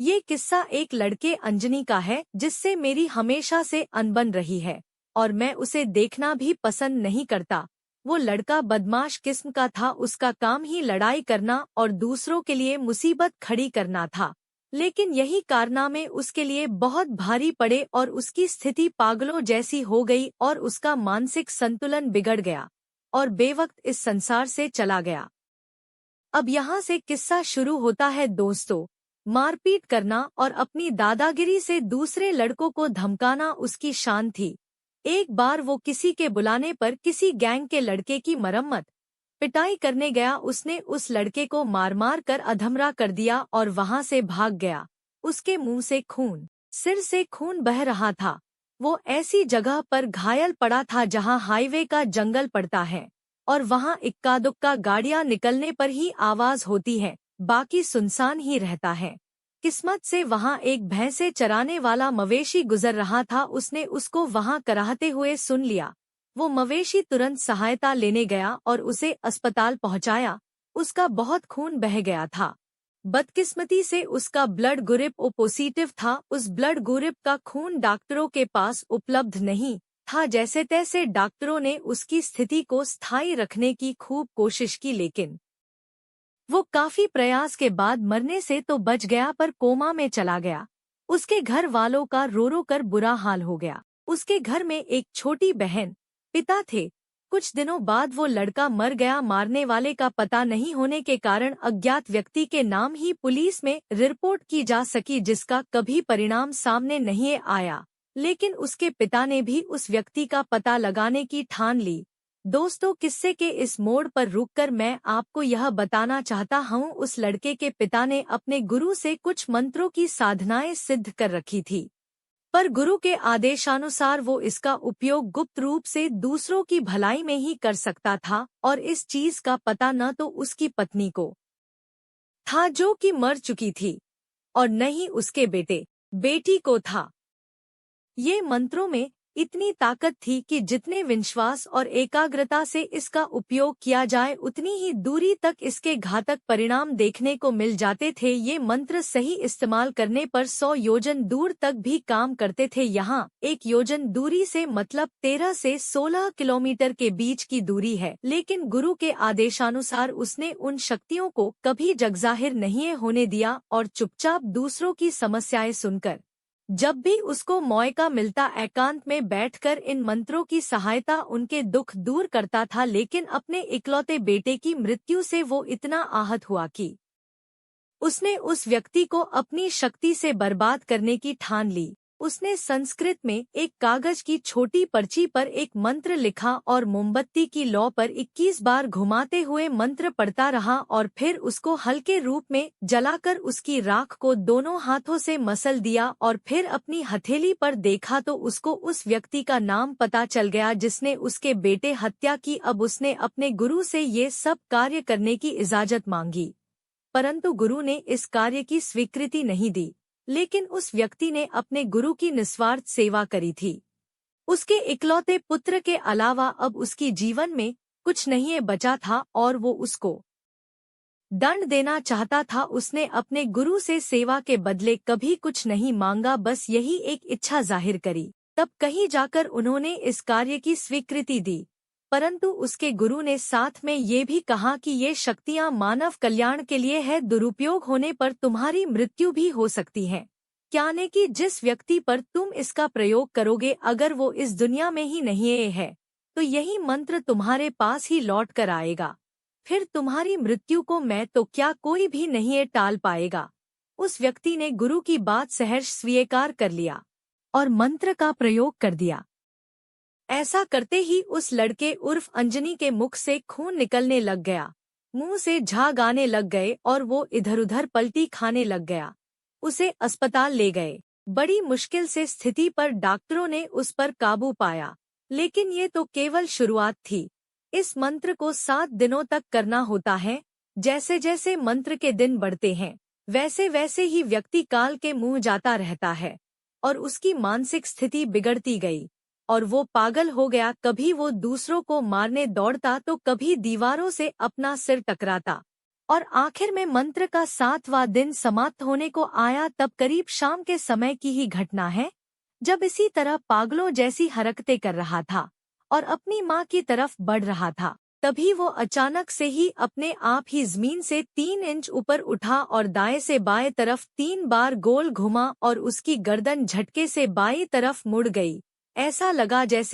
ये किस्सा एक लड़के अंजनी का है जिससे मेरी हमेशा से अनबन रही है और मैं उसे देखना भी पसंद नहीं करता। वो लड़का बदमाश किस्म का था, उसका काम ही लड़ाई करना और दूसरों के लिए मुसीबत खड़ी करना था। लेकिन यही कारनामे उसके लिए बहुत भारी पड़े और उसकी स्थिति पागलों जैसी हो गई और उसका मानसिक संतुलन बिगड़ गया और बेवक्त इस संसार से चला गया। अब यहाँ से किस्सा शुरू होता है दोस्तों। मारपीट करना और अपनी दादागिरी से दूसरे लड़कों को धमकाना उसकी शान थी। एक बार वो किसी के बुलाने पर किसी गैंग के लड़के की मरम्मत पिटाई करने गया। उसने उस लड़के को मार मार कर अधमरा कर दिया और वहां से भाग गया। उसके मुंह से खून, सिर से खून बह रहा था। वो ऐसी जगह पर घायल पड़ा था जहां हाईवे का जंगल पड़ता है और वहां इक्का दुक्का गाड़ियां निकलने पर ही आवाज होती है, बाकी सुनसान ही रहता है। किस्मत से वहां एक भैंसे चराने वाला मवेशी गुजर रहा था, उसने उसको वहां कराहते हुए सुन लिया। वो मवेशी तुरंत सहायता लेने गया और उसे अस्पताल पहुंचाया। उसका बहुत खून बह गया था। बदकिस्मती से उसका ब्लड ग्रुप ओ पॉजिटिव था। उस ब्लड ग्रुप का खून डॉक्टरों के पास उपलब्ध नहीं था। जैसे तैसे डॉक्टरों ने उसकी स्थिति को स्थायी रखने की खूब कोशिश की, लेकिन वो काफी प्रयास के बाद मरने से तो बच गया पर कोमा में चला गया। उसके घर वालों का रो रो कर बुरा हाल हो गया। उसके घर में एक छोटी बहन, पिता थे। कुछ दिनों बाद वो लड़का मर गया। मारने वाले का पता नहीं होने के कारण अज्ञात व्यक्ति के नाम ही पुलिस में रिपोर्ट की जा सकी, जिसका कभी परिणाम सामने नहीं आया। लेकिन उसके पिता ने भी उस व्यक्ति का पता लगाने की ठान ली। दोस्तों, किस्से के इस मोड़ पर रुककर मैं आपको यह बताना चाहता हूँ, उस लड़के के पिता ने अपने गुरु से कुछ मंत्रों की साधनाएं सिद्ध कर रखी थी, पर गुरु के आदेशानुसार वो इसका उपयोग गुप्त रूप से दूसरों की भलाई में ही कर सकता था और इस चीज का पता न तो उसकी पत्नी को था जो कि मर चुकी थी और न ही उसके बेटे बेटी को था। ये मंत्रों में इतनी ताकत थी कि जितने विश्वास और एकाग्रता से इसका उपयोग किया जाए उतनी ही दूरी तक इसके घातक परिणाम देखने को मिल जाते थे। ये मंत्र सही इस्तेमाल करने पर 100 योजन दूर तक भी काम करते थे। यहाँ 1 योजन दूरी से मतलब 13 से 16 किलोमीटर के बीच की दूरी है, लेकिन गुरु के आदेशानुसार उसने उन शक्तियों को कभी जगजाहिर नहीं होने दिया और चुपचाप दूसरों की समस्याएं सुनकर जब भी उसको मौका मिलता एकांत में बैठकर इन मंत्रों की सहायता उनके दुख दूर करता था। लेकिन अपने इकलौते बेटे की मृत्यु से वो इतना आहत हुआ कि उसने उस व्यक्ति को अपनी शक्ति से बर्बाद करने की ठान ली। उसने संस्कृत में एक कागज की छोटी पर्ची पर एक मंत्र लिखा और मोमबत्ती की लौ पर 21 बार घुमाते हुए मंत्र पढ़ता रहा और फिर उसको हल्के रूप में जलाकर उसकी राख को दोनों हाथों से मसल दिया और फिर अपनी हथेली पर देखा तो उसको उस व्यक्ति का नाम पता चल गया जिसने उसके बेटे हत्या की। अब उसने अपने गुरु से ये सब कार्य करने की इजाजत मांगी, परंतु गुरु ने इस कार्य की स्वीकृति नहीं दी। लेकिन उस व्यक्ति ने अपने गुरु की निस्वार्थ सेवा करी थी। उसके इकलौते पुत्र के अलावा अब उसकी जीवन में कुछ नहीं बचा था और वो उसको दंड देना चाहता था। उसने अपने गुरु से सेवा के बदले कभी कुछ नहीं मांगा, बस यही एक इच्छा जाहिर करी। तब कहीं जाकर उन्होंने इस कार्य की स्वीकृति दी, परंतु उसके गुरु ने साथ में ये भी कहा कि ये शक्तियां मानव कल्याण के लिए है, दुरुपयोग होने पर तुम्हारी मृत्यु भी हो सकती है। क्या ने कि जिस व्यक्ति पर तुम इसका प्रयोग करोगे अगर वो इस दुनिया में ही नहीं है तो यही मंत्र तुम्हारे पास ही लौट कर आएगा। फिर तुम्हारी मृत्यु को मैं तो क्या कोई भी नहीं टाल पाएगा। उस व्यक्ति ने गुरु की बात सहर्ष स्वीकार कर लिया और मंत्र का प्रयोग कर दिया। ऐसा करते ही उस लड़के उर्फ अंजनी के मुख से खून निकलने लग गया, मुंह से झाग आने लग गए और वो इधर उधर पलटी खाने लग गया। उसे अस्पताल ले गए। बड़ी मुश्किल से स्थिति पर डॉक्टरों ने उस पर काबू पाया, लेकिन ये तो केवल शुरुआत थी। इस मंत्र को 7 दिनों तक करना होता है। जैसे जैसे मंत्र के दिन बढ़ते हैं वैसे वैसे ही व्यक्ति काल के मुंह जाता रहता है और उसकी मानसिक स्थिति बिगड़ती गई और वो पागल हो गया। कभी वो दूसरों को मारने दौड़ता तो कभी दीवारों से अपना सिर टकराता। और आखिर में मंत्र का 7वां दिन समाप्त होने को आया। तब करीब शाम के समय की ही घटना है, जब इसी तरह पागलों जैसी हरकतें कर रहा था और अपनी माँ की तरफ बढ़ रहा था। तभी वो अचानक से ही अपने आप ही जमीन से 3 इंच ऊपर उठा और दाएं से बाएं तरफ 3 बार गोल घुमा और उसकी गर्दन झटके से बाईं तरफ मुड़ गई। ऐसा लगा जैसे